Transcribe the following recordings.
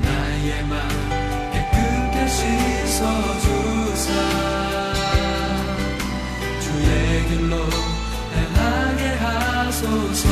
나의 맘 깨끗게 씻어주사 주의 길로 행하게 하소서.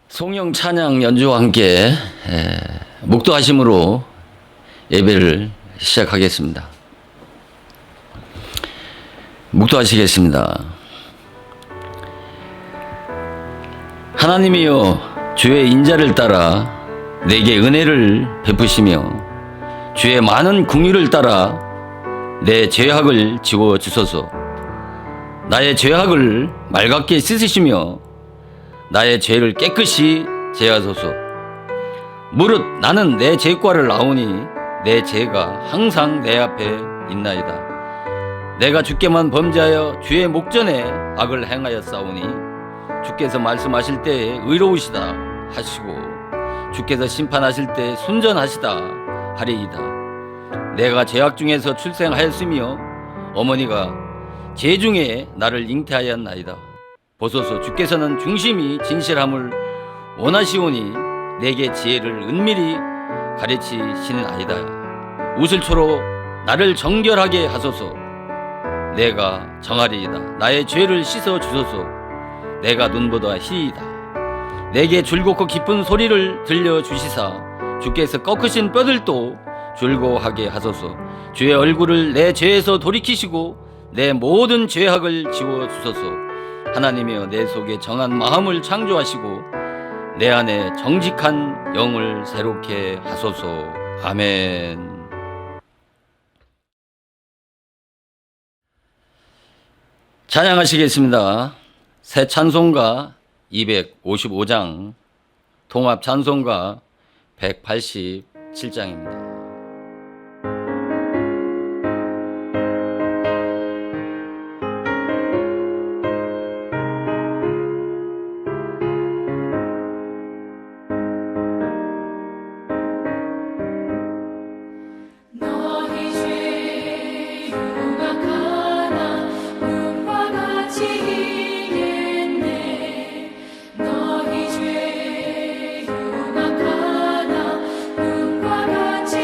송영 찬양 연주와 함께 묵도하심으로 예배를 시작하겠습니다. 묵도하시겠습니다. 하나님이여, 주의 인자를 따라 내게 은혜를 베푸시며 주의 많은 긍휼을 따라 내 죄악을 지워 주소서. 나의 죄악을 맑게 씻으시며 나의 죄를 깨끗이 제하소서. 무릇 나는 내 죄과를 아오니 내 죄가 항상 내 앞에 있나이다. 내가 주께만 범죄하여 주의 목전에 악을 행하였사오니 주께서 말씀하실 때에 의로우시다 하시고 주께서 심판하실 때 순전하시다 하리이다. 내가 죄악 중에서 출생하였으며 어머니가 죄 중에 나를 잉태하였나이다. 보소서, 주께서는 중심이 진실함을 원하시오니 내게 지혜를 은밀히 가르치시는 아이다. 우슬초로 나를 정결하게 하소서. 내가 정하리이다. 나의 죄를 씻어 주소서. 내가 눈보다 희이다. 내게 즐겁고 기쁜 소리를 들려주시사 주께서 꺾으신 뼈들도 즐거워하게 하소서. 주의 얼굴을 내 죄에서 돌이키시고 내 모든 죄악을 지워 주소서. 하나님이여, 내 속에 정한 마음을 창조하시고 내 안에 정직한 영을 새롭게 하소서. 아멘. 찬양하시겠습니다. 새 찬송가 255장, 통합 찬송가 187장입니다. 너희 죄 흉악하나 눈과 같이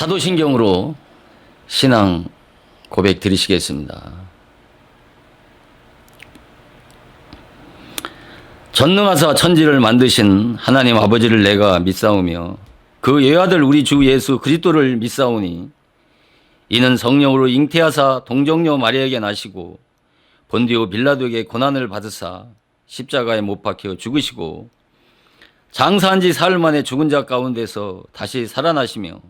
사도신경으로 신앙 고백 드리시겠습니다. 전능하사 천지를 만드신 하나님 아버지를 내가 믿사오며 그 외아들 우리 주 예수 그리스도를 믿사오니 이는 성령으로 잉태하사 동정녀 마리아에게 나시고 본디오 빌라도에게 고난을 받으사 십자가에 못 박혀 죽으시고 장사한 지 사흘 만에 죽은 자 가운데서 다시 살아나시며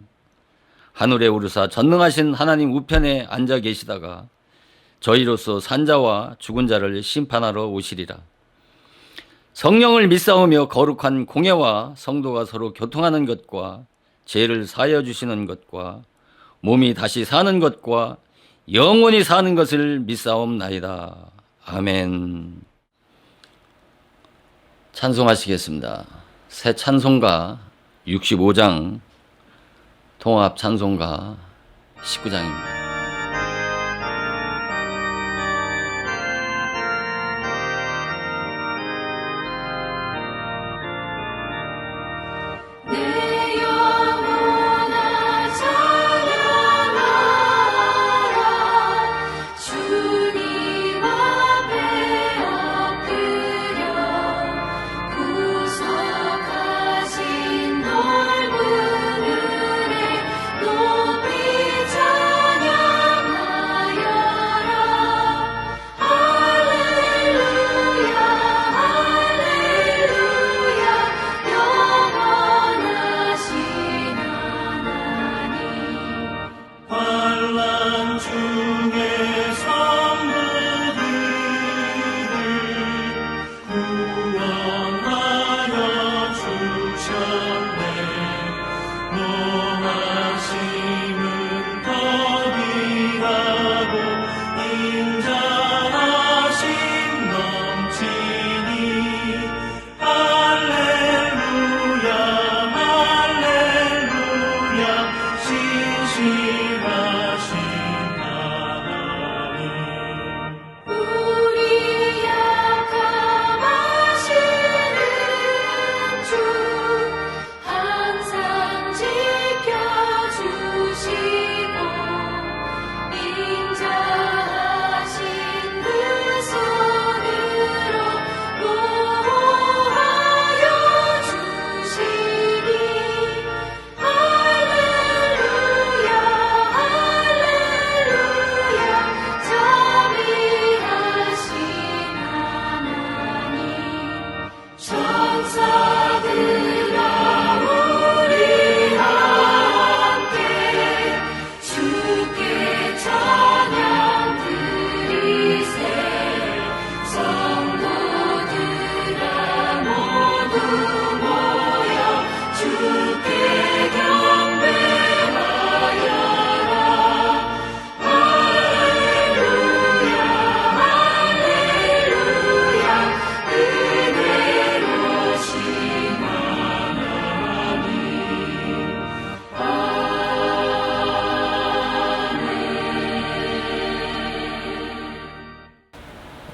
하늘에 오르사 전능하신 하나님 우편에 앉아 계시다가 저희로서 산자와 죽은 자를 심판하러 오시리라. 성령을 믿사오며 거룩한 공예와 성도가 서로 교통하는 것과 죄를 사하여 주시는 것과 몸이 다시 사는 것과 영원히 사는 것을 믿사옵나이다. 아멘. 찬송하시겠습니다. 새 찬송가 65장, 통합 찬송가 19장입니다.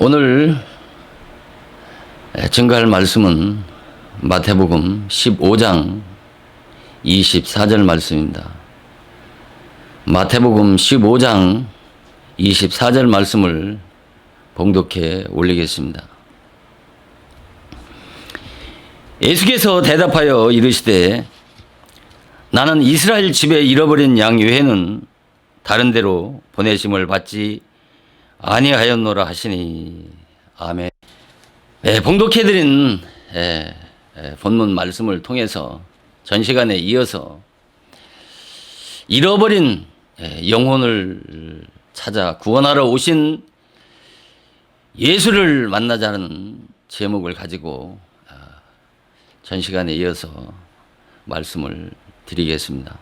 오늘 증거할 말씀은 마태복음 15장 24절 말씀입니다. 마태복음 15장 24절 말씀을 봉독해 올리겠습니다. 예수께서 대답하여 이르시되 나는 이스라엘 집에 잃어버린 양 외에는 다른 데로 보내심을 받지 아니하였노라 하시니. 아멘. 봉독해드린 본문 말씀을 통해서 전 시간에 이어서 잃어버린 영혼을 찾아 구원하러 오신 예수를 만나자는 제목을 가지고 전 시간에 이어서 말씀을 드리겠습니다.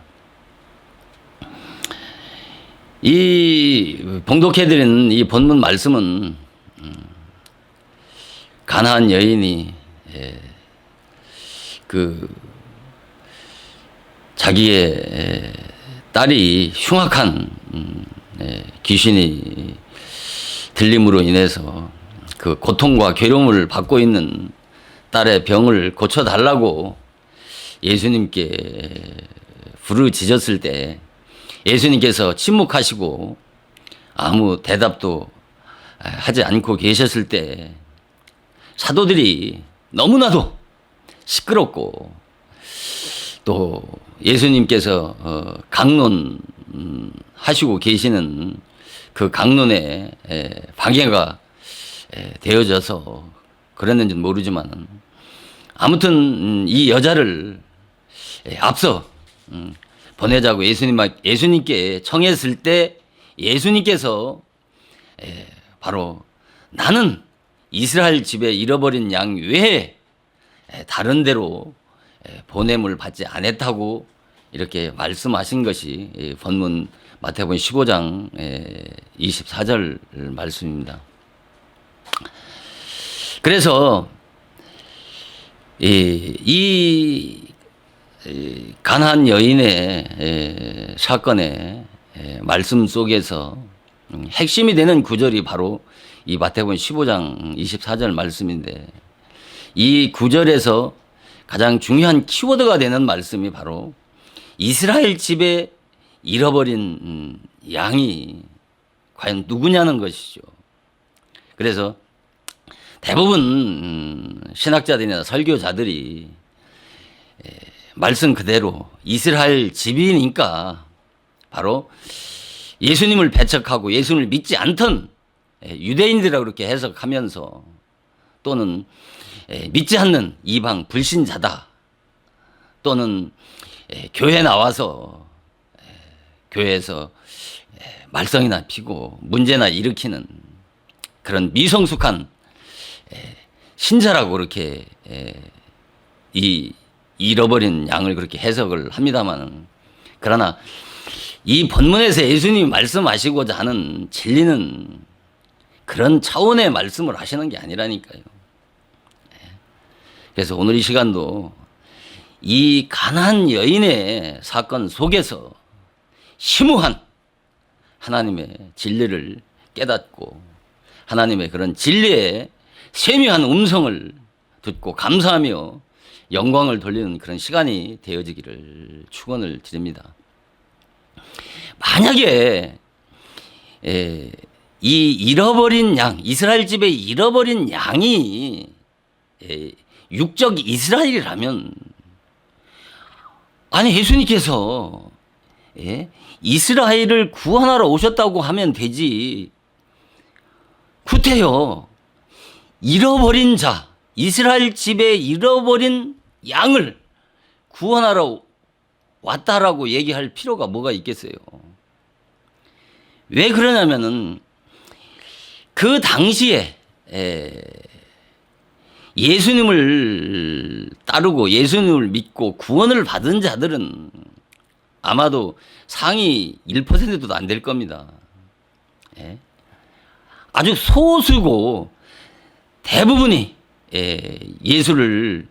이 봉독해드린 이 본문 말씀은 가나안 여인이 그 자기의 딸이 흉악한 귀신이 들림으로 인해서 그 고통과 괴로움을 받고 있는 딸의 병을 고쳐달라고 예수님께 부르짖었을 때 예수님께서 침묵하시고 아무 대답도 하지 않고 계셨을 때 사도들이 너무나도 시끄럽고 또 예수님께서 강론하시고 계시는 그 강론에 방해가 되어져서 그랬는지는 모르지만 아무튼 이 여자를 앞서 보내자고 예수님께 청했을 때 예수님께서 바로 나는 이스라엘 집에 잃어버린 양 외에 다른 데로 보냄을 받지 않았다고 이렇게 말씀하신 것이 본문 마태복음 15장 24절 말씀입니다. 그래서 이 가나안 여인의 사건의 말씀 속에서 핵심이 되는 구절이 바로 이 마태복음 15장 24절 말씀인데 이 구절에서 가장 중요한 키워드가 되는 말씀이 바로 이스라엘 집에 잃어버린 양이 과연 누구냐는 것이죠. 그래서 대부분 신학자들이나 설교자들이 말씀 그대로 이스라엘 집이니까 바로 예수님을 배척하고 예수님을 믿지 않던 유대인들이라고 그렇게 해석하면서 또는 믿지 않는 이방 불신자다 또는 교회 나와서 교회에서 말썽이나 피고 문제나 일으키는 그런 미성숙한 신자라고 그렇게 이 잃어버린 양을 그렇게 해석을 합니다만 그러나 이 본문에서 예수님이 말씀하시고자 하는 진리는 그런 차원의 말씀을 하시는 게 아니라니까요. 그래서 오늘 이 시간도 이 가나안 여인의 사건 속에서 심오한 하나님의 진리를 깨닫고 하나님의 그런 진리의 세미한 음성을 듣고 감사하며 영광을 돌리는 그런 시간이 되어지기를 축원을 드립니다. 만약에 이 잃어버린 양, 이스라엘 집에 잃어버린 양이 육적 이스라엘이라면 아니 예수님께서 이스라엘을 구원하러 오셨다고 하면 되지 구태여 잃어버린 자, 이스라엘 집에 잃어버린 양을 구원하러 왔다라고 얘기할 필요가 뭐가 있겠어요? 왜 그러냐면은 그 당시에 예수님을 따르고 예수님을 믿고 구원을 받은 자들은 아마도 상위 1%도 안 될 겁니다. 아주 소수고 대부분이 예수를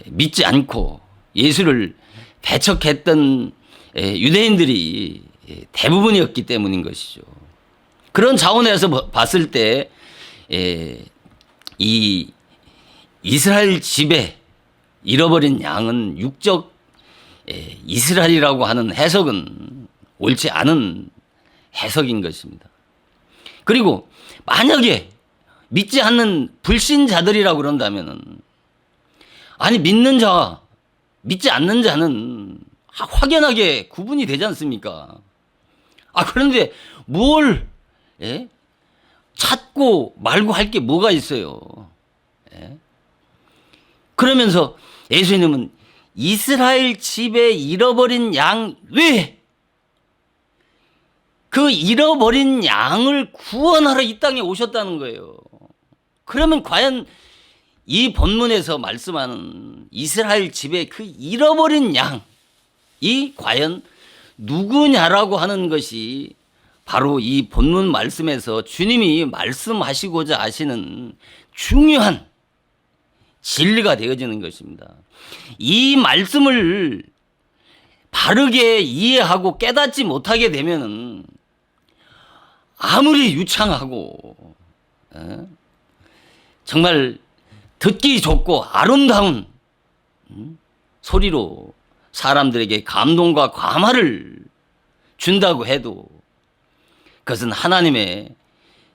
믿지 않고 예수를 배척했던 유대인들이 대부분이었기 때문인 것이죠. 그런 차원에서 봤을 때 이 이스라엘 집에 잃어버린 양은 육적 이스라엘이라고 하는 해석은 옳지 않은 해석인 것입니다. 그리고 만약에 믿지 않는 불신자들이라고 그런다면은 아니 믿는 자와 믿지 않는 자는 확연하게 구분이 되지 않습니까? 그런데 뭘 찾고 말고 할 게 뭐가 있어요? 그러면서 예수님은 이스라엘 집에 잃어버린 양 외에 그 잃어버린 양을 구원하러 이 땅에 오셨다는 거예요. 그러면 과연 이 본문에서 말씀하는 이스라엘 집에 그 잃어버린 양이 과연 누구냐라고 하는 것이 바로 이 본문 말씀에서 주님이 말씀하시고자 하시는 중요한 진리가 되어지는 것입니다. 이 말씀을 바르게 이해하고 깨닫지 못하게 되면은 아무리 유창하고 정말 듣기 좋고 아름다운 소리로 사람들에게 감동과 감화를 준다고 해도 그것은 하나님의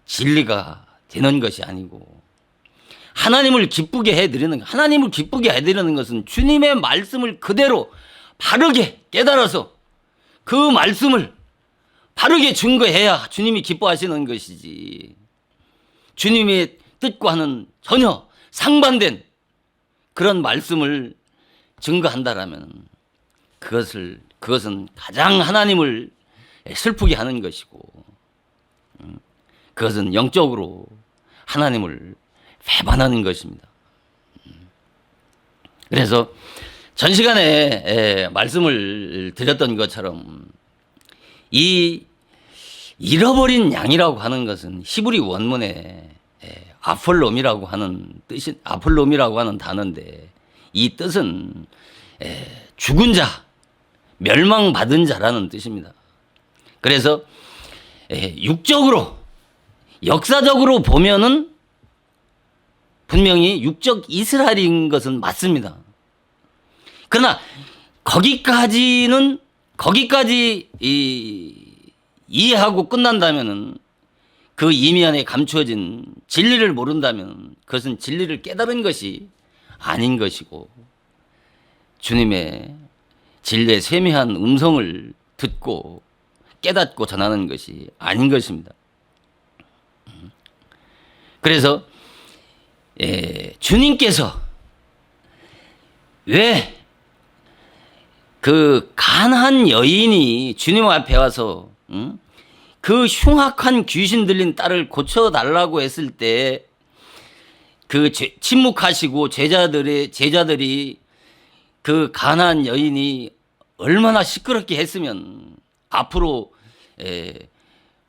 진리가 되는 것이 아니고 하나님을 기쁘게 해드리는 하나님을 기쁘게 해드리는 것은 주님의 말씀을 그대로 바르게 깨달아서 그 말씀을 바르게 증거해야 주님이 기뻐하시는 것이지 주님의 뜻과는 전혀 상반된 그런 말씀을 증거한다라면 그것은 가장 하나님을 슬프게 하는 것이고 그것은 영적으로 하나님을 배반하는 것입니다. 그래서 전 시간에 말씀을 드렸던 것처럼 이 잃어버린 양이라고 하는 것은 히브리 원문에 아폴롬이라고 하는 뜻이 아폴롬이라고 하는 단어인데 이 뜻은 죽은 자, 멸망받은 자라는 뜻입니다. 그래서 육적으로 역사적으로 보면은 분명히 육적 이스라엘인 것은 맞습니다. 그러나 거기까지 이해하고 끝난다면은 그 이면에 감추어진 진리를 모른다면 그것은 진리를 깨달은 것이 아닌 것이고 주님의 진리의 세미한 음성을 듣고 깨닫고 전하는 것이 아닌 것입니다. 그래서 주님께서 왜 그 가난한 여인이 주님 앞에 와서 그 흉악한 귀신 들린 딸을 고쳐달라고 했을 때 그 침묵하시고 제자들이 그 가난한 여인이 얼마나 시끄럽게 했으면 앞으로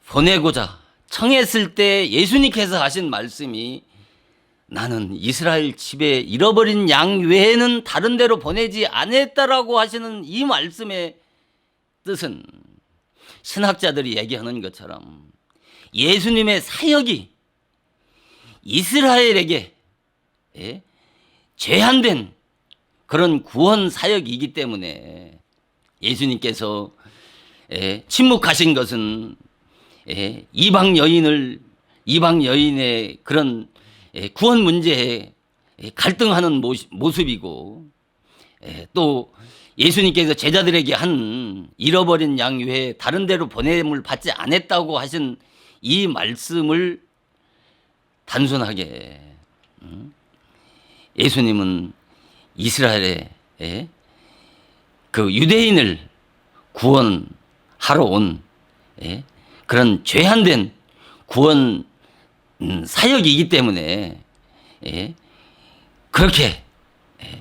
보내고자 청했을 때 예수님께서 하신 말씀이 나는 이스라엘 집에 잃어버린 양 외에는 다른 데로 보내지 않았다라고 하시는 이 말씀의 뜻은 신학자들이 얘기하는 것처럼 예수님의 사역이 이스라엘에게 제한된 그런 구원 사역이기 때문에 예수님께서 침묵하신 것은 이방 여인의 그런 구원 문제에 갈등하는 모습이고 또 예수님께서 제자들에게 한 잃어버린 양 외에 다른 데로 보냄을 받지 않았다고 하신 이 말씀을 단순하게 예수님은 이스라엘의 그 유대인을 구원하러 온 그런 죄한된 구원 사역이기 때문에 그렇게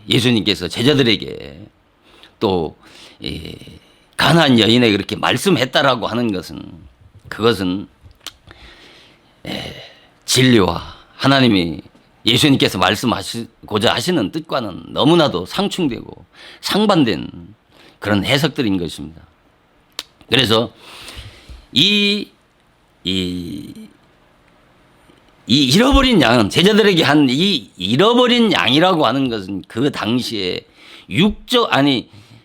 예수님께서 제자들에게 또 가난한 여인에게 그렇게 말씀했다라고 하는 것은 그것은 진리와 하나님이 예수님께서 말씀하시고자 하시는 뜻과는 너무나도 상충되고 상반된 그런 해석들인 것입니다. 그래서 이 잃어버린 양은 제자들에게 한 이 잃어버린 양이라고 하는 것은 그 당시에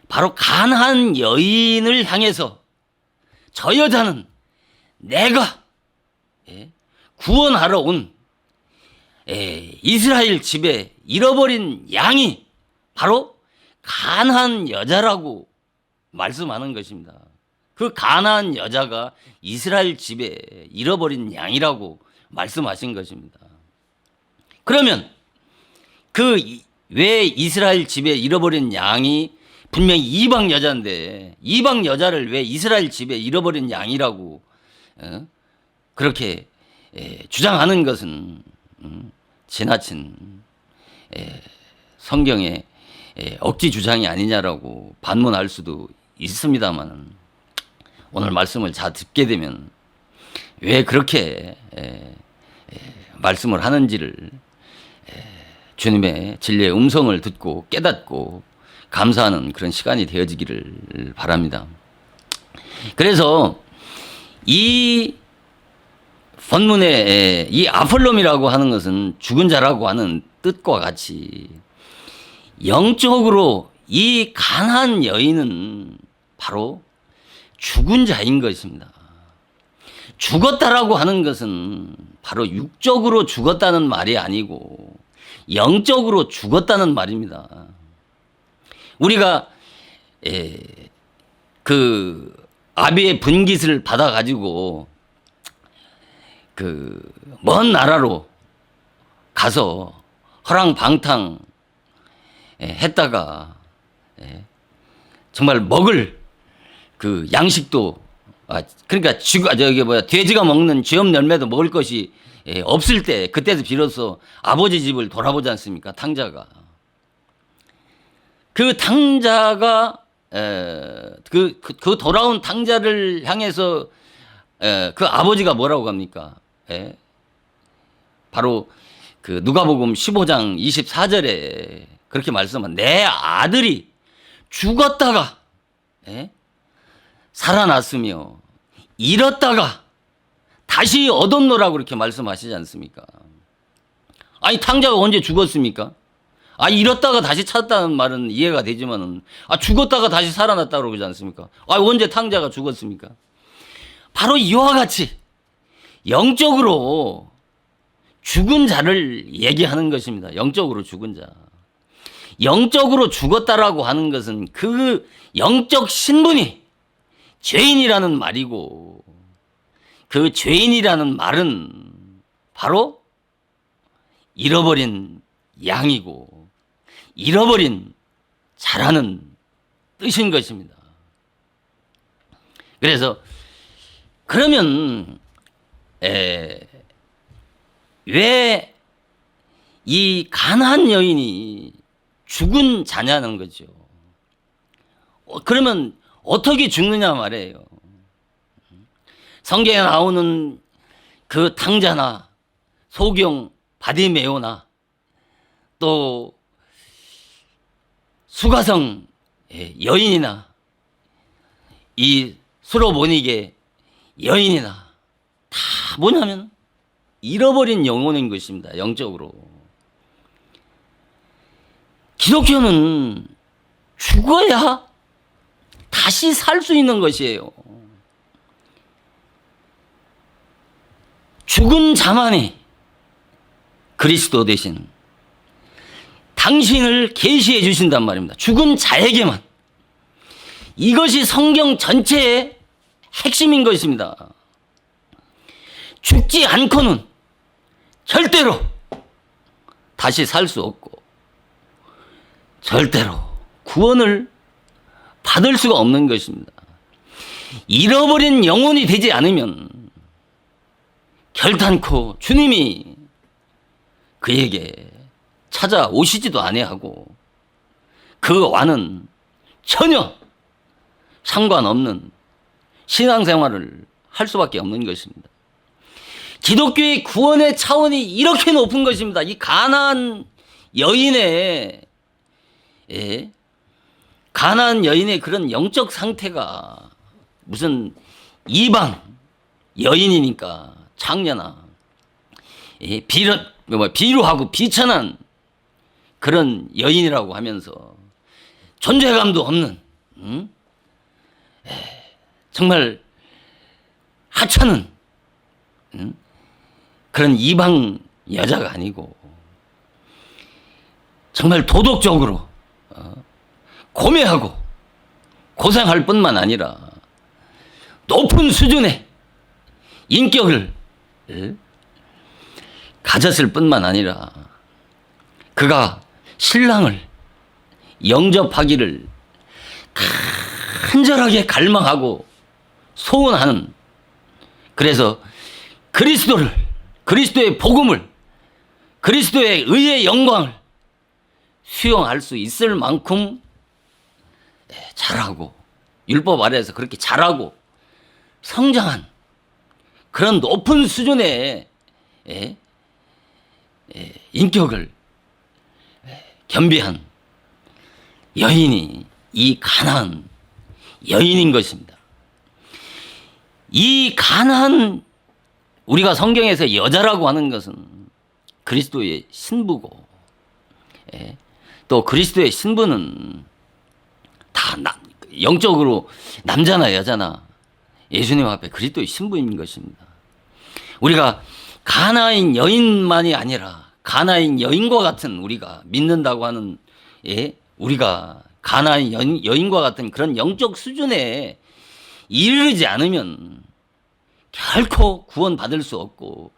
바로 가난한 여인을 향해서 저 여자는 내가 구원하러 온 이스라엘 집에 잃어버린 양이 바로 가난한 여자라고 말씀하는 것입니다. 그 가난한 여자가 이스라엘 집에 잃어버린 양이라고 말씀하신 것입니다. 그러면 왜 이스라엘 집에 잃어버린 양이 분명히 이방 여자인데 이방 여자를 왜 이스라엘 집에 잃어버린 양이라고 그렇게 주장하는 것은 지나친 성경의 억지 주장이 아니냐라고 반문할 수도 있습니다만 오늘 말씀을 잘 듣게 되면 왜 그렇게 말씀을 하는지를 주님의 진리의 음성을 듣고 깨닫고 감사하는 그런 시간이 되어지기를 바랍니다. 그래서 이 본문에 이 아폴롬이라고 하는 것은 죽은 자라고 하는 뜻과 같이 영적으로 이 가난한 여인은 바로 죽은 자인 것입니다. 죽었다라고 하는 것은 바로 육적으로 죽었다는 말이 아니고 영적으로 죽었다는 말입니다. 우리가 그 아비의 분깃을 받아 가지고 그 먼 나라로 가서 허랑방탕 했다가 정말 먹을 그 양식도 그러니까 돼지가 먹는 쥐염 열매도 먹을 것이 없을 때 그때도 비로소 아버지 집을 돌아보지 않습니까? 탕자가 그 탕자가 그 돌아온 탕자를 향해서 그 아버지가 뭐라고 합니까? 바로 그 누가복음 15장 24절에 그렇게 말씀한 내 아들이 죽었다가 살아났으며 잃었다가 다시 얻었노라고 그렇게 말씀하시지 않습니까? 아니 탕자가 언제 죽었습니까? 잃었다가 다시 찾았다는 말은 이해가 되지만은 죽었다가 다시 살아났다고 그러지 않습니까? 언제 탕자가 죽었습니까? 바로 이와 같이 영적으로 죽은 자를 얘기하는 것입니다. 영적으로 죽은 자. 영적으로 죽었다라고 하는 것은 그 영적 신분이 죄인이라는 말이고 그 죄인이라는 말은 바로 잃어버린 양이고 잃어버린 자라는 뜻인 것입니다. 그래서 그러면 왜 이 가나안 여인이 죽은 자냐는 거죠. 그러면 어떻게 죽느냐 말이에요. 성경에 나오는 그 탕자나 소경 바디메오나 또 수가성 여인이나 이 수로보닉의 여인이나 다 뭐냐면 잃어버린 영혼인 것입니다. 영적으로. 기독교는 죽어야 다시 살 수 있는 것이에요. 죽은 자만이 그리스도 대신 당신을 계시해 주신단 말입니다. 죽은 자에게만. 이것이 성경 전체의 핵심인 것입니다. 죽지 않고는 절대로 다시 살 수 없고 절대로 구원을 받을 수가 없는 것입니다. 잃어버린 영혼이 되지 않으면 결단코 주님이 그에게 찾아오시지도 아니하고 그 와는 전혀 상관없는 신앙생활을 할 수밖에 없는 것입니다. 기독교의 구원의 차원이 이렇게 높은 것입니다. 이 가나안 여인의 그런 영적 상태가 무슨 이방 여인이니까 창녀나 비루하고 비천한 그런 여인이라고 하면서 존재감도 없는 정말 하찮은 그런 이방 여자가 아니고 정말 도덕적으로 고매하고 고생할 뿐만 아니라 높은 수준의 인격을 가졌을 뿐만 아니라 그가 신랑을 영접하기를 간절하게 갈망하고 소원하는, 그래서 그리스도의 복음을, 그리스도의 의의 영광을 수용할 수 있을 만큼 잘하고, 율법 아래에서 그렇게 잘하고 성장한 그런 높은 수준의 인격을 겸비한 여인이 이 가나안 여인인 것입니다. 이 가나안, 우리가 성경에서 여자라고 하는 것은 그리스도의 신부고, 또 그리스도의 신부는 다 영적으로 남자나 여자나 예수님 앞에 그리스도의 신부인 것입니다. 우리가 가나인 여인만이 아니라 가나인 여인과 같은 우리가 믿는다고 하는 우리가 가나인 여인과 같은 그런 영적 수준에 이르지 않으면 결코 구원받을 수 없고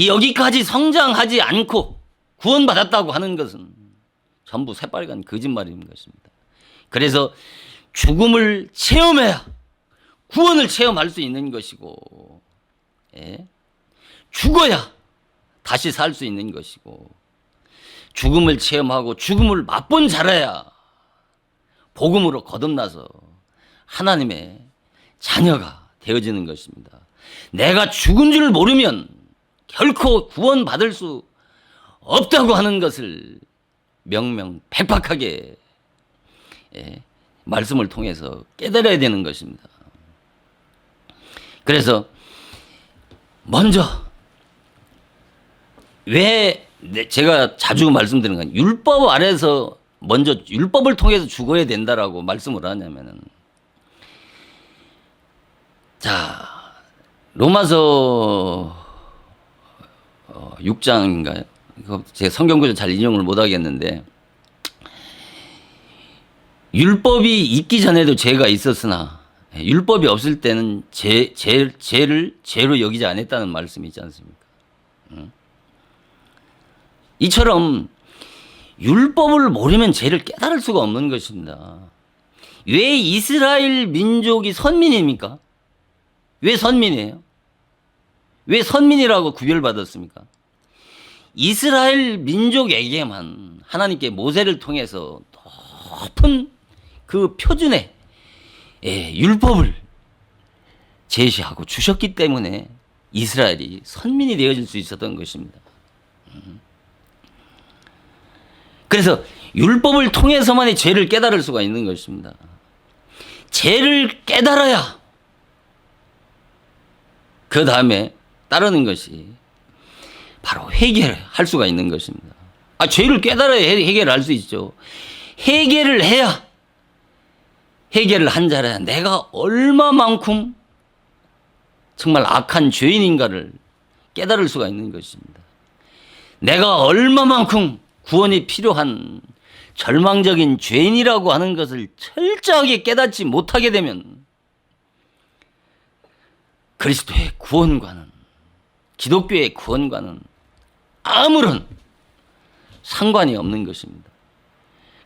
여기까지 성장하지 않고 구원받았다고 하는 것은 전부 새빨간 거짓말인 것입니다. 그래서 죽음을 체험해야 구원을 체험할 수 있는 것이고 죽어야 다시 살 수 있는 것이고 죽음을 체험하고 죽음을 맛본 자라야 복음으로 거듭나서 하나님의 자녀가 되어지는 것입니다. 내가 죽은 줄 모르면 결코 구원받을 수 없다고 하는 것을 명명백백하게 말씀을 통해서 깨달아야 되는 것입니다. 그래서 먼저 왜 제가 자주 말씀드리는 건 율법 아래서 먼저 율법을 통해서 죽어야 된다라고 말씀을 하냐면은 자 로마서 6장인가요? 제가 성경구절 잘 인용을 못 하겠는데 율법이 있기 전에도 죄가 있었으나 율법이 없을 때는 죄를 죄로 여기지 않았다는 말씀이 있지 않습니까? 이처럼 율법을 모르면 죄를 깨달을 수가 없는 것입니다. 왜 이스라엘 민족이 선민입니까? 왜 선민이에요? 왜 선민이라고 구별받았습니까? 이스라엘 민족에게만 하나님께 모세를 통해서 높은 그 표준의 율법을 제시하고 주셨기 때문에 이스라엘이 선민이 되어질 수 있었던 것입니다. 그래서 율법을 통해서만이 죄를 깨달을 수가 있는 것입니다. 죄를 깨달아야 그 다음에 따르는 것이 바로 해결할 수가 있는 것입니다. 죄를 깨달아야 해결할 수 있죠. 해결을 해야 해결을 한 자라야 내가 얼마만큼 정말 악한 죄인인가를 깨달을 수가 있는 것입니다. 내가 얼마만큼 구원이 필요한 절망적인 죄인이라고 하는 것을 철저하게 깨닫지 못하게 되면 그리스도의 구원과는 기독교의 구원과는 아무런 상관이 없는 것입니다.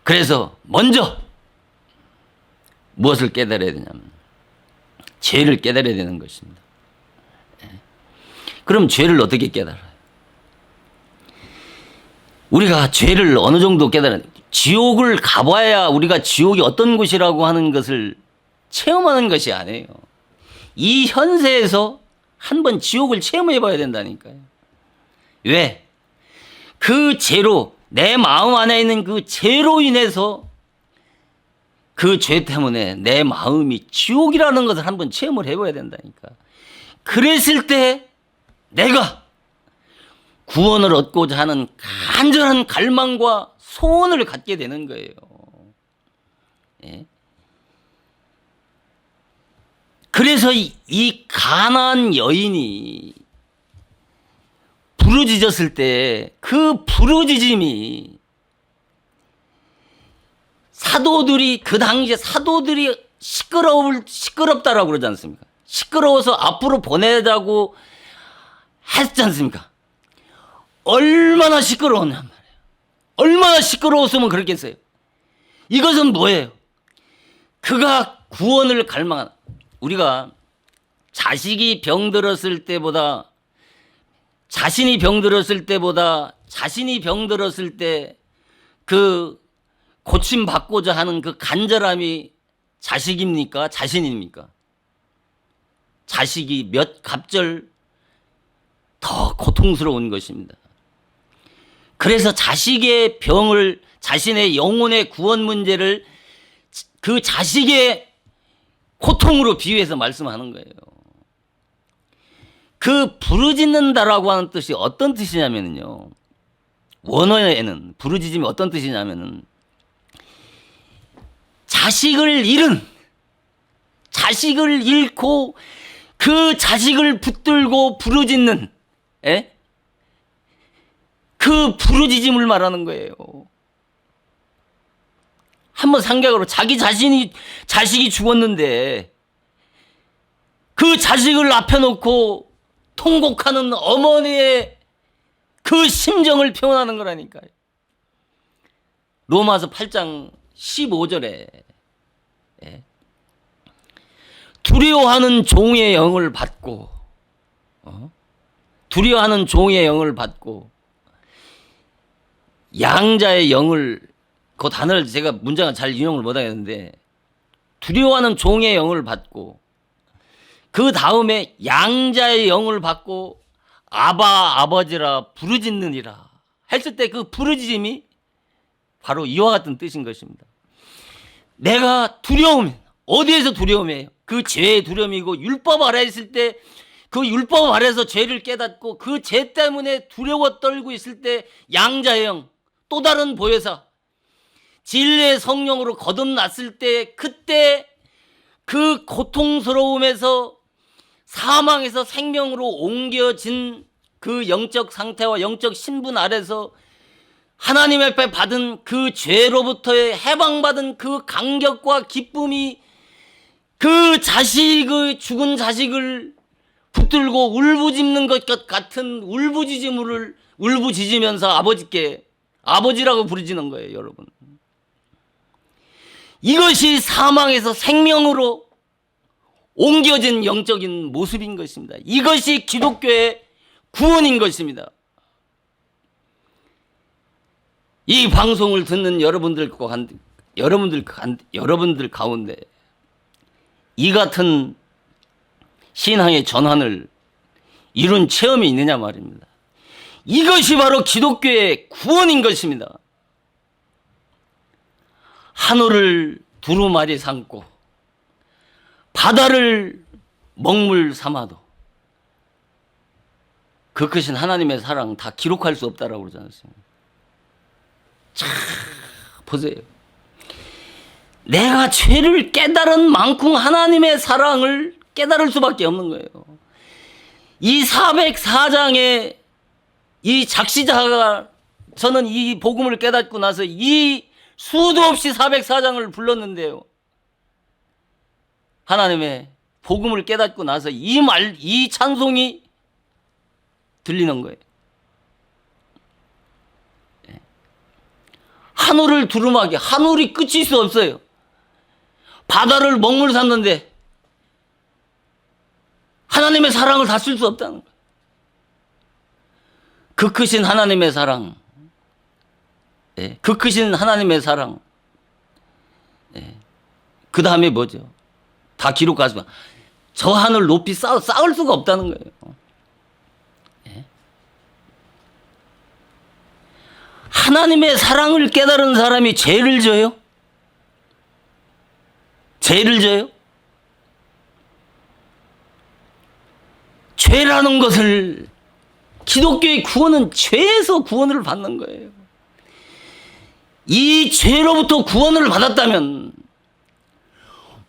그래서 먼저 무엇을 깨달아야 되냐면 죄를 깨달아야 되는 것입니다. 그럼 죄를 어떻게 깨달아요? 우리가 죄를 어느 정도 깨달아야 돼요? 지옥을 가봐야 우리가 지옥이 어떤 곳이라고 하는 것을 체험하는 것이 아니에요. 이 현세에서 한번 지옥을 체험해 봐야 된다니까요. 왜? 그 죄로 내 마음 안에 있는 그 죄로 인해서 그 죄 때문에 내 마음이 지옥이라는 것을 한번 체험을 해봐야 된다니까. 그랬을 때 내가 구원을 얻고자 하는 간절한 갈망과 소원을 갖게 되는 거예요. 그래서 이 가나안 여인이 부르짖었을 때 그 부르짖음이 사도들이 그 당시에 사도들이 시끄럽다라고 그러지 않습니까? 시끄러워서 앞으로 보내자고 했지 않습니까? 얼마나 시끄러웠냔 말이에요. 얼마나 시끄러웠으면 그랬겠어요. 이것은 뭐예요? 그가 구원을 갈망한 우리가 자식이 병들었을 때보다 자신이 병들었을 때 그 고침 받고자 하는 그 간절함이 자식입니까? 자신입니까? 자식이 몇 갑절 더 고통스러운 것입니다. 그래서 자식의 병을 자신의 영혼의 구원 문제를 그 자식의 고통으로 비유해서 말씀하는 거예요. 그 부르짖는다라고 하는 뜻이 어떤 뜻이냐면요. 원어에는 부르짖음이 어떤 뜻이냐면은 자식을 잃고 그 자식을 붙들고 부르짖는, 그 부르짖음을 말하는 거예요. 한번 생각으로 자식이 죽었는데 그 자식을 앞에 놓고 통곡하는 어머니의 그 심정을 표현하는 거라니까요. 로마서 8장 15절에 두려워하는 종의 영을 받고 양자의 영을, 그 단어를 제가 문장을 잘 인용을 못하겠는데, 두려워하는 종의 영을 받고 그 다음에 양자의 영을 받고 아버지라 부르짖느니라 했을 때 그 부르짖음이 바로 이와 같은 뜻인 것입니다. 내가 두려움, 어디에서 두려움이에요? 그 죄의 두려움이고, 율법 아래 있을 때 그 율법 아래서 죄를 깨닫고 그 죄 때문에 두려워 떨고 있을 때 양자의 영, 또 다른 보혜사 진리의 성령으로 거듭났을 때, 그때 그 고통스러움에서 사망에서 생명으로 옮겨진 그 영적 상태와 영적 신분 아래서 하나님 앞에 받은 그 죄로부터의 해방받은 그 감격과 기쁨이 그 죽은 자식을 붙들고 울부짖는 것 같은 울부짖으면서 아버지께 아버지라고 부르짖는 거예요, 여러분. 이것이 사망에서 생명으로 옮겨진 영적인 모습인 것입니다. 이것이 기독교의 구원인 것입니다. 이 방송을 듣는 여러분들 가운데 이 같은 신앙의 전환을 이룬 체험이 있느냐 말입니다. 이것이 바로 기독교의 구원인 것입니다. 하늘을 두루마리 삼고 바다를 먹물 삼아도 그 크신 하나님의 사랑 다 기록할 수 없다라고 그러지 않습니까? 자, 보세요. 내가 죄를 깨달은 만큼 하나님의 사랑을 깨달을 수밖에 없는 거예요. 이 404장의 이 작시자가, 저는 이 복음을 깨닫고 나서 이 수도 없이 404장을 불렀는데요. 하나님의 복음을 깨닫고 나서 이 찬송이 들리는 거예요. 하늘을 두루마기, 하늘이 끝일 수 없어요. 바다를 먹물 삼는데 하나님의 사랑을 다 쓸 수 없다는 거예요. 그 크신 하나님의 사랑, 그 크신 하나님의 사랑, 그 다음에 뭐죠? 다 기록하지만 저 하늘 높이 쌓을 수가 없다는 거예요. 하나님의 사랑을 깨달은 사람이 죄를 져요? 죄를 져요? 죄라는 것을, 기독교의 구원은 죄에서 구원을 받는 거예요. 이 죄로부터 구원을 받았다면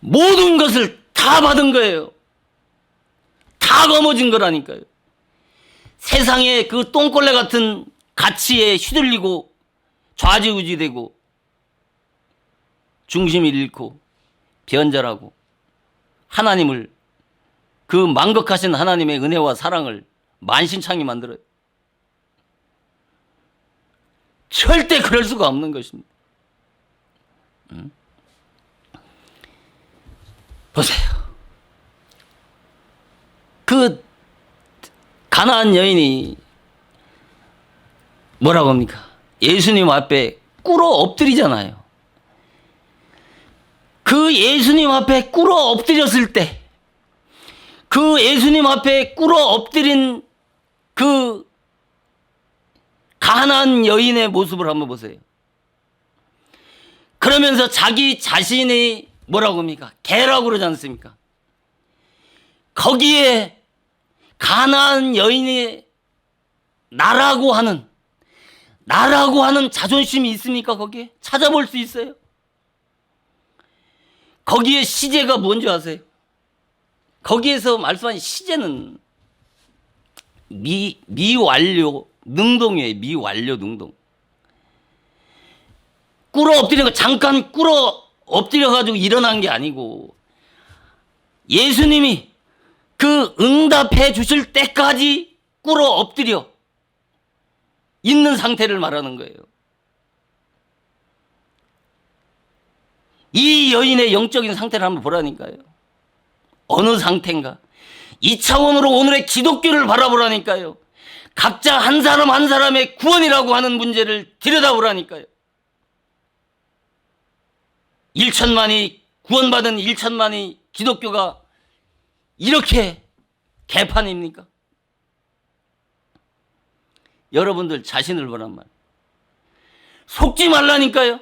모든 것을 다 받은 거예요. 다 거머쥔 거라니까요. 세상에 그 똥걸레 같은 가치에 휘둘리고 좌지우지되고 중심을 잃고 변절하고 하나님을, 그 만극하신 하나님의 은혜와 사랑을 만신창이 만들어요. 절대 그럴 수가 없는 것입니다. 보세요. 그 가나안 여인이 뭐라고 합니까? 예수님 앞에 꿇어 엎드리잖아요. 그 예수님 앞에 꿇어 엎드렸을 때, 그 예수님 앞에 꿇어 엎드린 그 가난한 여인의 모습을 한번 보세요. 그러면서 자기 자신이 뭐라고 합니까? 개라고 그러지 않습니까? 거기에 가난한 여인이 나라고 하는 자존심이 있습니까? 거기에 찾아볼 수 있어요? 거기에 시제가 뭔지 아세요? 거기에서 말씀하신 시제는 미완료 능동이에요. 미완료 능동. 꿇어 엎드린 거 잠깐 꿇어 엎드려 가지고 일어난 게 아니고 예수님이 그 응답해 주실 때까지 꿇어 엎드려 있는 상태를 말하는 거예요. 이 여인의 영적인 상태를 한번 보라니까요. 어느 상태인가? 이 차원으로 오늘의 기독교를 바라보라니까요. 각자 한 사람 한 사람의 구원이라고 하는 문제를 들여다보라니까요. 1천만이 구원받은 1천만이 기독교가 이렇게 개판입니까? 여러분들 자신을 보란 말. 속지 말라니까요.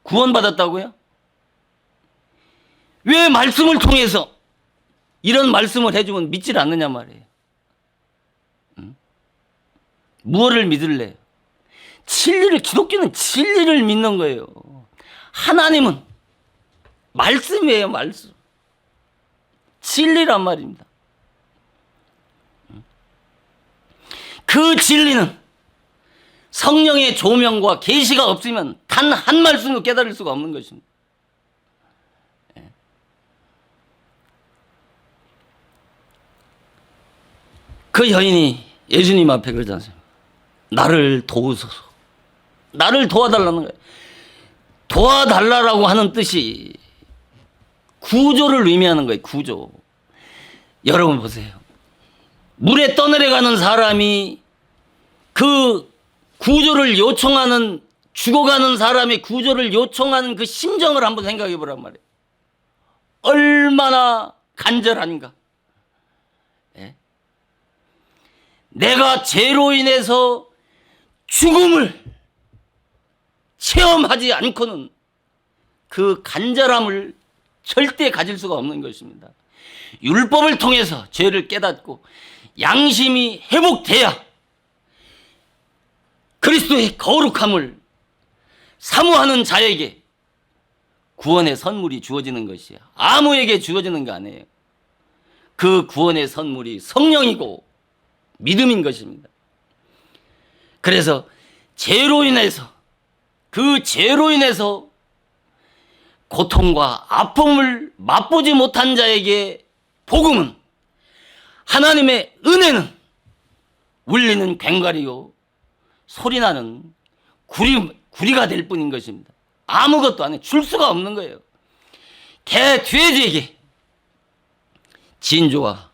구원받았다고요? 왜 말씀을 통해서 이런 말씀을 해주면 믿질 않느냐 말이에요. 무엇을 믿을래요? 진리를, 기독교는 진리를 믿는 거예요. 하나님은 말씀이에요, 말씀. 진리란 말입니다. 그 진리는 성령의 조명과 계시가 없으면 단 한 말씀도 깨달을 수가 없는 것입니다. 그 여인이 예수님 앞에 그러지 않습니까? 나를 도우소서. 나를 도와달라는 거예요. 도와달라고 하는 뜻이 구조를 의미하는 거예요. 구조. 여러분 보세요. 물에 떠내려가는 사람이 그 구조를 요청하는, 죽어가는 사람의 구조를 요청하는 그 심정을 한번 생각해 보란 말이에요. 얼마나 간절한가. 예? 내가 죄로 인해서 죽음을 체험하지 않고는 그 간절함을 절대 가질 수가 없는 것입니다. 율법을 통해서 죄를 깨닫고 양심이 회복돼야 그리스도의 거룩함을 사모하는 자에게 구원의 선물이 주어지는 것이야. 아무에게 주어지는 게 아니에요. 그 구원의 선물이 성령이고 믿음인 것입니다. 그래서 죄로 인해서, 그 죄로 인해서 고통과 아픔을 맛보지 못한 자에게 복음은, 하나님의 은혜는 울리는 괭과리요 소리나는 구리가 될 뿐인 것입니다. 아무것도 안 해. 줄 수가 없는 거예요. 개, 돼지에게 진조와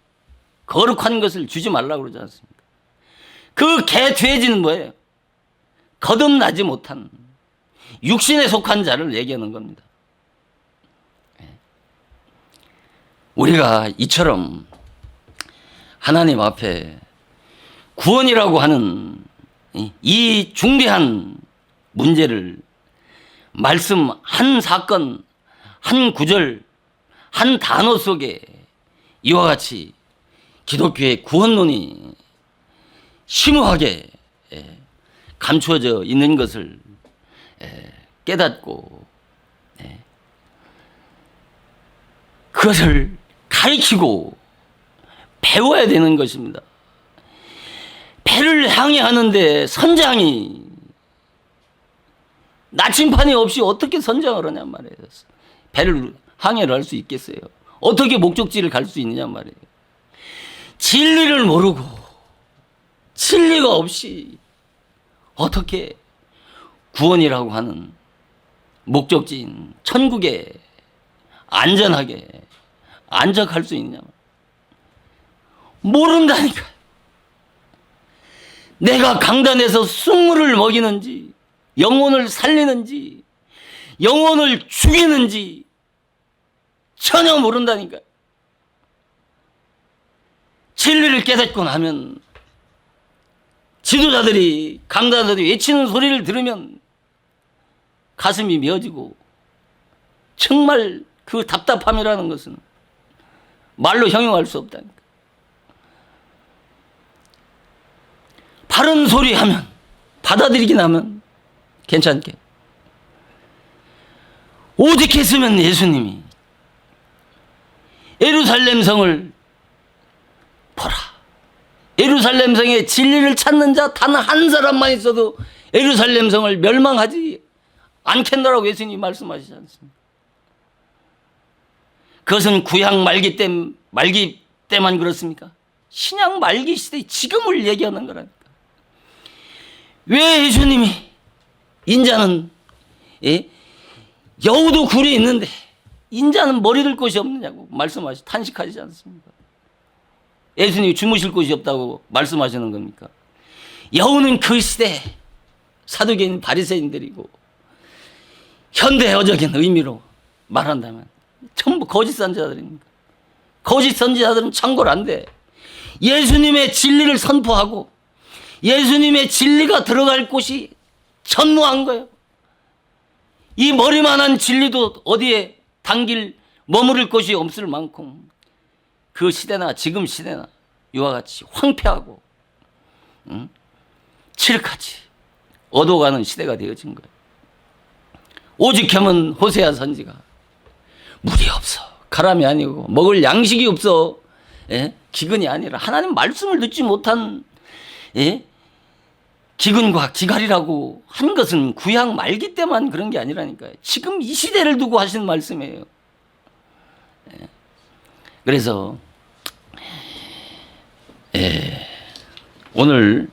거룩한 것을 주지 말라고 그러지 않습니까? 그 개, 돼지는 뭐예요? 거듭나지 못한 육신에 속한 자를 얘기하는 겁니다. 우리가 이처럼 하나님 앞에 구원이라고 하는 이 중대한 문제를 말씀 한 사건, 한 구절, 한 단어 속에 이와 같이 기독교의 구원론이 심오하게 감추어져 있는 것을 깨닫고 그것을 가르치고 배워야 되는 것입니다. 배를 향해 하는데 선장이 나침판이 없이 어떻게 선장을 하냔 말이에요. 배를 항해를 할 수 있겠어요? 어떻게 목적지를 갈 수 있느냐 말이에요. 진리를 모르고 진리가 없이 어떻게 구원이라고 하는 목적지인 천국에 안전하게 안착할 수 있느냐. 모른다니까요. 내가 강단에서 숭물을 먹이는지, 영혼을 살리는지, 영혼을 죽이는지 전혀 모른다니까요. 진리를 깨닫고 나면 지도자들이, 강단들이 외치는 소리를 들으면 가슴이 메어지고, 정말 그 답답함이라는 것은 말로 형용할 수 없다니까. 바른 소리 하면, 받아들이긴 하면 괜찮게. 오직 했으면 예수님이 예루살렘 성을 보라. 예루살렘 성의 진리를 찾는 자 단 한 사람만 있어도 예루살렘 성을 멸망하지 않겠노라고 예수님이 말씀하시지 않습니까? 그것은 구약 말기 때만 그렇습니까? 신약 말기 시대 지금을 얘기하는 거라니까. 왜 예수님이 인자는 여우도 굴에 있는데 인자는 머리 들 곳이 없느냐고 탄식하지 않습니까? 예수님이 주무실 곳이 없다고 말씀하시는 겁니까? 여우는 그 시대 사두개인 바리새인들이고 현대어적인 의미로 말한다면 전부 거짓 선지자들입니다. 거짓 선지자들은 창궐 안 돼. 예수님의 진리를 선포하고 예수님의 진리가 들어갈 곳이 전무한 거예요. 이 머리만한 진리도 어디에 당길 머무를 곳이 없을 만큼 그 시대나 지금 시대나 이와 같이 황폐하고 칠흑하지 어두워가는 시대가 되어진 거예요. 오직 하면 호세아 선지가 물이 없어, 가람이 아니고 먹을 양식이 없어, 기근이 아니라 하나님 말씀을 듣지 못한 기근과 기갈이라고 한 것은 구약 말기 때만 그런 게 아니라니까요. 지금 이 시대를 두고 하신 말씀이에요. 그래서 오늘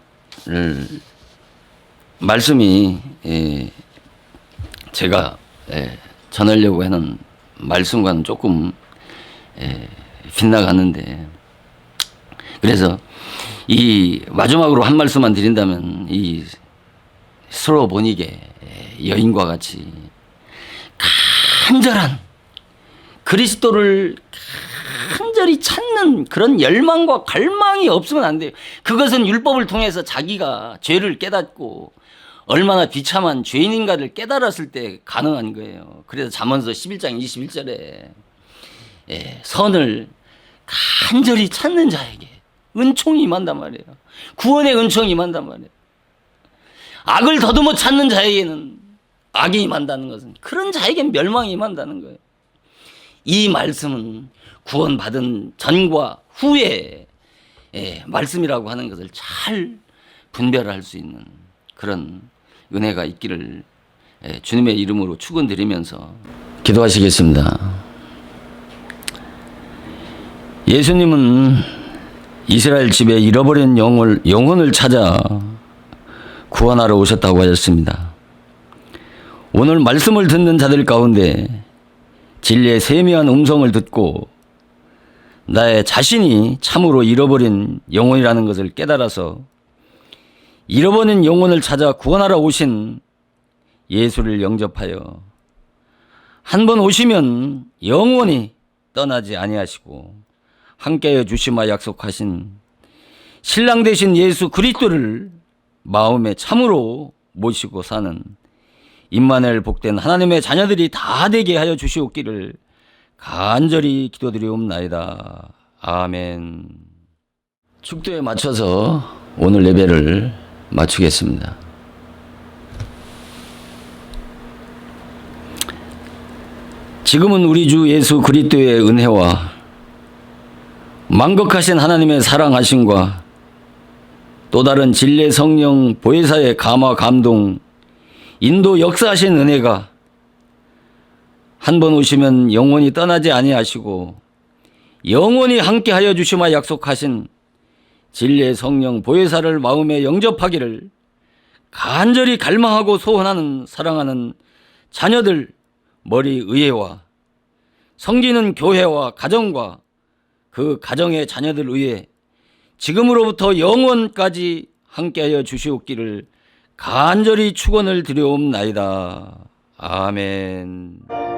말씀이 제가 전하려고 하는 말씀과는 조금 빗나가는데, 그래서 이 마지막으로 한 말씀만 드린다면 이 서로 보니게 여인과 같이 간절한 그리스도를 간절히 찾는 그런 열망과 갈망이 없으면 안 돼요. 그것은 율법을 통해서 자기가 죄를 깨닫고 얼마나 비참한 죄인인가를 깨달았을 때 가능한 거예요. 그래서 잠언서 11장 21절에 선을 간절히 찾는 자에게 은총이 임한단 말이에요. 구원의 은총이 임한단 말이에요. 악을 더듬어 찾는 자에게는 악이 임한다는 것은 그런 자에게는 멸망이 임한다는 거예요. 이 말씀은 구원받은 전과 후의 말씀이라고 하는 것을 잘 분별할 수 있는 그런 은혜가 있기를 주님의 이름으로 축원드리면서 기도하시겠습니다. 예수님은 이스라엘 집에 잃어버린 영혼을 찾아 구원하러 오셨다고 하셨습니다. 오늘 말씀을 듣는 자들 가운데 진리의 세미한 음성을 듣고 나의 자신이 참으로 잃어버린 영혼이라는 것을 깨달아서 잃어버린 영혼을 찾아 구원하러 오신 예수를 영접하여 한 번 오시면 영원히 떠나지 아니하시고 함께하여 주시마 약속하신 신랑 되신 예수 그리스도를 마음에 참으로 모시고 사는 임마누엘 복된 하나님의 자녀들이 다 되게 하여 주시옵기를 간절히 기도드리옵나이다. 아멘. 축도에 맞춰서 오늘 예배를 마치겠습니다. 지금은 우리 주 예수 그리스도의 은혜와 만극하신 하나님의 사랑하심과 또 다른 진리의 성령 보혜사의 감화 감동 인도 역사하신 은혜가 한 번 오시면 영원히 떠나지 아니하시고 영원히 함께하여 주시마 약속하신 진리의 성령 보혜사를 마음에 영접하기를 간절히 갈망하고 소원하는 사랑하는 자녀들 머리 의회와 성기는 교회와 가정과 그 가정의 자녀들 의회 지금으로부터 영원까지 함께하여 주시옵기를 간절히 축원을 드려옵나이다. 아멘.